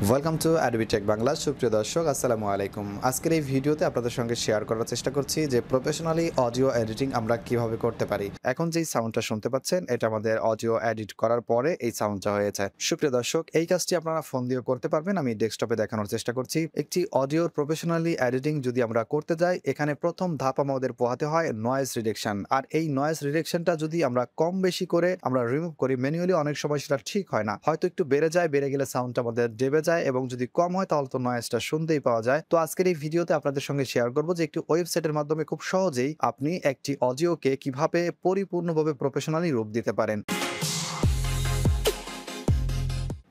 Welcome to Adobe Tech Bangla. সুপ্রিয় দর্শক, আসসালামু আলাইকুম। আজকের এই ভিডিওতে আপনাদের সঙ্গে শেয়ার করার চেষ্টা করছি যে প্রফেশনালি অডিও এডিটিং আমরা কিভাবে করতে পারি। এখন যেই সাউন্ডটা শুনতে পাচ্ছেন এটা আমাদের অডিও এডিট করার পরে এই সাউন্ডটা হয়েছে। সুপ্রিয় দর্শক, এই কাজটি আপনারা ফোন দিয়েও করতে পারবেন। আমি ডেস্কটপে দেখানোর চেষ্টা করছি। একটি অডিওর প্রফেশনালি এডিটিং যদি আমরা করতে যাই, এখানে প্রথম ধাপ আমাদের পোহাতে হয় নয়েজ রিডাকশন। আর এই নয়েজ রিডাকশনটা যদি আমরা কম বেশি করে আমরা রিমুভ করি ম্যানুয়ালি, অনেক সময় সেটা ঠিক হয় না। হয়তো একটু বেড়ে যায়, বেড়ে গেলে সাউন্ডটা আমাদের দেবে যায় এবং যদি কম হয় তাহলে তো নয়েজটা শুনতেই পাওয়া যায়। তো আজকের এই ভিডিওতে আপনাদের সঙ্গে শেয়ার করব যে একটি ওয়েবসাইটের মাধ্যমে খুব সহজেই আপনি একটি অডিওকে কিভাবে পরিপূর্ণভাবে প্রফেশনালি রূপ দিতে পারেন।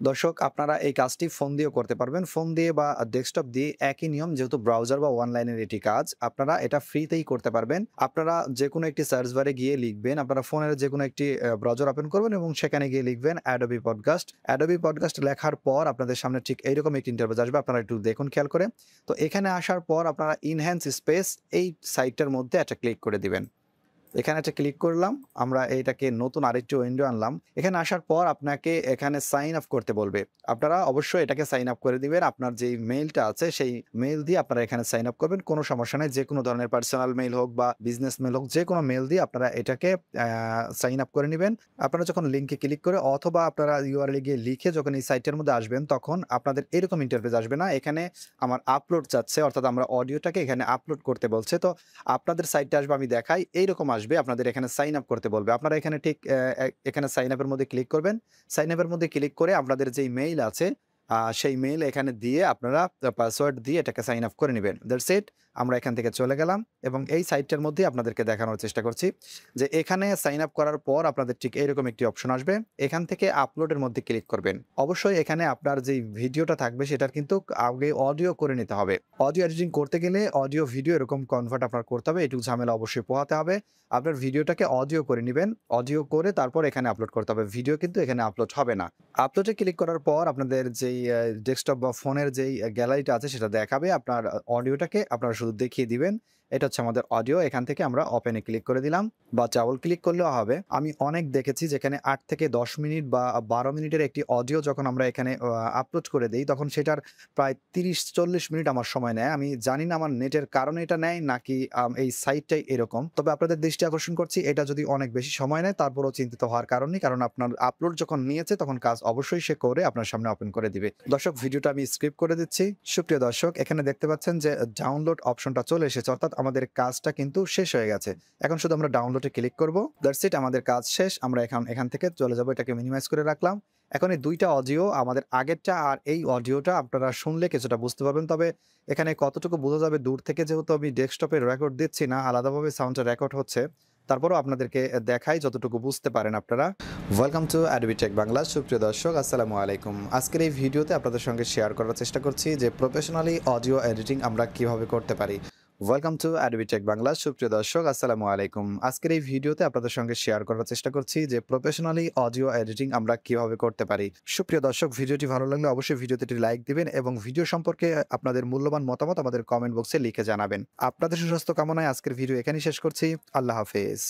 দর্শক, আপনারা এই কাজটি ফোন দিয়েও করতে পারবেন। ফোন দিয়ে বা ডেস্কটপ দিয়ে একই নিয়ম, যেহেতু ব্রাউজার বা অনলাইনের এটি কাজ, আপনারা এটা ফ্রিতেই করতে পারবেন। আপনারা যেকোনো একটি সার্চ বারে গিয়ে লিখবেন, আপনারা ফোনের যেকোনো একটি ব্রাউজার ওপেন করবেন এবং সেখানে গিয়ে লিখবেন Adobe পডকাস্ট। Adobe পডকাস্ট লেখার পর আপনাদের সামনে ঠিক এইরকম একটি ইন্টারফেস আসবে। আপনারা একটু দেখুন খেয়াল করে। তো এখানে আসার পর আপনারা ইনহ্যান্স স্পেস এই সাইটটার মধ্যে একটা ক্লিক করে দিবেন। এখানে একটা ক্লিক করলাম, আমরা এইটাকে নতুন আরেকটি উইন্ডো আনলাম। এখানে আসার পর আপনাকে এখানে সাইন আপ করতে বলবে। আপনারা অবশ্যই এটাকে সাইন আপ করে দিবেন। আপনার যেই মেইলটা আছে সেই মেইল দিয়ে আপনারা এখানে সাইন আপ করবেন। কোনো সমস্যা নাই। যেকোনো ধরনের পার্সোনাল মেইল হোক বা বিজনেস মেইল হোক, যেকোনো মেইল দিয়ে আপনারা এটাকে সাইন আপ করে নিবেন। আপনারা যখন লিংকে ক্লিক করে অথবা আপনারা ইউআরএল গিয়ে লিখে যখন এই সাইটের মধ্যে আসবেন, তখন আপনাদের এরকম ইন্টারফেস আসবে না। এখানে আমার আপলোড চাচ্ছে, অর্থাৎ আমরা অডিওটাকে এখানে আপলোড করতে বলছে। তো আপনাদের সাইটটা আসবে, আমি দেখাই, এইরকম আসবে। আপনাদের এখানে সাইন আপ করতে বলবে। আপনারা এখানে ঠিক এখানে সাইন আপের মধ্যে ক্লিক করবেন। সাইন আপের মধ্যে ক্লিক করে আপনাদের যেই মেইল আছে সেই মেইল এখানে দিয়ে আপনারা পাসওয়ার্ড দিয়ে এটাকে সাইন আপ করে নিবেন। That's it. আমরা এখান থেকে চলে গেলাম এবং এই সাইটটার মধ্যে আপনাদেরকে দেখানোর চেষ্টা করছি যে এখানে সাইন আপ করার পর আপনাদের ঠিক এইরকম একটি অপশন আসবে। এখান থেকে আপলোডের মধ্যে ক্লিক করবেন। অবশ্যই এখানে আপনার যেই ভিডিওটা থাকবে সেটার কিন্তু আগে অডিও করে নিতে হবে। অডিও এডিটিং করতে গেলে অডিও ভিডিও এরকম কনভার্ট আপনার করতে হবে। এটুকু ঝামেলা অবশ্যই পোহাতে হবে। আপনার ভিডিওটাকে অডিও করে নিবেন। অডিও করে তারপর এখানে আপলোড করতে হবে। ভিডিও কিন্তু এখানে আপলোড হবে না। আপলোডে ক্লিক করার পর আপনাদের যেই ডেস্কটপ বা ফোনের যেই গ্যালারিটা আছে সেটা দেখাবে। আপনার অডিওটাকে আপনারা শুধু দেখিয়ে দিবেন। এটা হচ্ছে আমাদের অডিও। এখান থেকে আমরা ওপেনে ক্লিক করে দিলাম বা ডাবল ক্লিক করলেও হবে। আমি অনেক দেখেছি যেখানে ৮ থেকে ১০ মিনিট বা ১২ মিনিটের একটি অডিও যখন আমরা এখানে আপলোড করে দেই, তখন সেটার প্রায় ৩০-৪০ মিনিট আমার সময় নেয়। আমি জানি না আমার নেটের কারণে এটা নেয় নাকি এই সাইটটাই এরকম। তবে আপনাদের দৃষ্টি আকর্ষণ করছি, এটা যদি অনেক বেশি সময় নেয় তারপরেও চিন্তিত হওয়ার কারণ নেই। কারণ আপনার আপলোড যখন নিয়েছে তখন কাজ অবশ্যই সে করে আপনার সামনে ওপেন করে দিবে। দর্শক, ভিডিওটা আমি স্কিপ করে দিচ্ছি। সুপ্রিয় দর্শক, এখানে দেখতে পাচ্ছেন যে ডাউনলোড অপশনটা চলে এসেছে, অর্থাৎ আমাদের কাজটা কিন্তু শেষ হয়ে গেছে। এখন শুধু আমরা ডাউনলোডে ক্লিক করব। দ্যাটস ইট, আমাদের কাজ শেষ। আমরা এখান থেকে চলে যাব। এটাকে মিনিমাইজ করে রাখলাম। এখন এই ২ টা অডিও, আমাদের আগেরটা আর এই অডিওটা আপনারা শুনলে কিছুটা বুঝতে পারবেন। তবে এখানে কতটুকু বোঝা যাবে দূর থেকে, যেহেতু আমি ডেস্কটপে রেকর্ড দিচ্ছি না, আলাদাভাবে সাউন্ডটা রেকর্ড হচ্ছে। তারপরেও আপনাদেরকে দেখাই যতটুকু বুঝতে পারেন আপনারা। Welcome to Adobe Tech Bangla. সুপ্রিয় দর্শক, আসসালামু আলাইকুম। আজকের এই ভিডিওতে আপনাদের সঙ্গে শেয়ার করার চেষ্টা করছি যে প্রফেশনালি অডিও এডিটিং আমরা কিভাবে করতে পারি। Welcome to Adobe Tech Bangla. সুপ্রিয় দর্শক, আসসালামু আলাইকুম। আজকের এই ভিডিওতে আপনাদের সঙ্গে শেয়ার করার চেষ্টা করছি যে প্রফেশনালি অডিও এডিটিং আমরা কিভাবে করতে পারি। সুপ্রিয় দর্শক, ভিডিওটি ভালো লাগলে অবশ্যই ভিডিওতে একটি লাইক দিবেন এবং ভিডিও সম্পর্কে আপনাদের মূল্যবান মতামত আমাদের কমেন্ট বক্সে লিখে জানাবেন। আপনাদের সুস্বাস্থ্য কামনায় আজকের ভিডিও এখানেই শেষ করছি। আল্লাহ হাফেজ।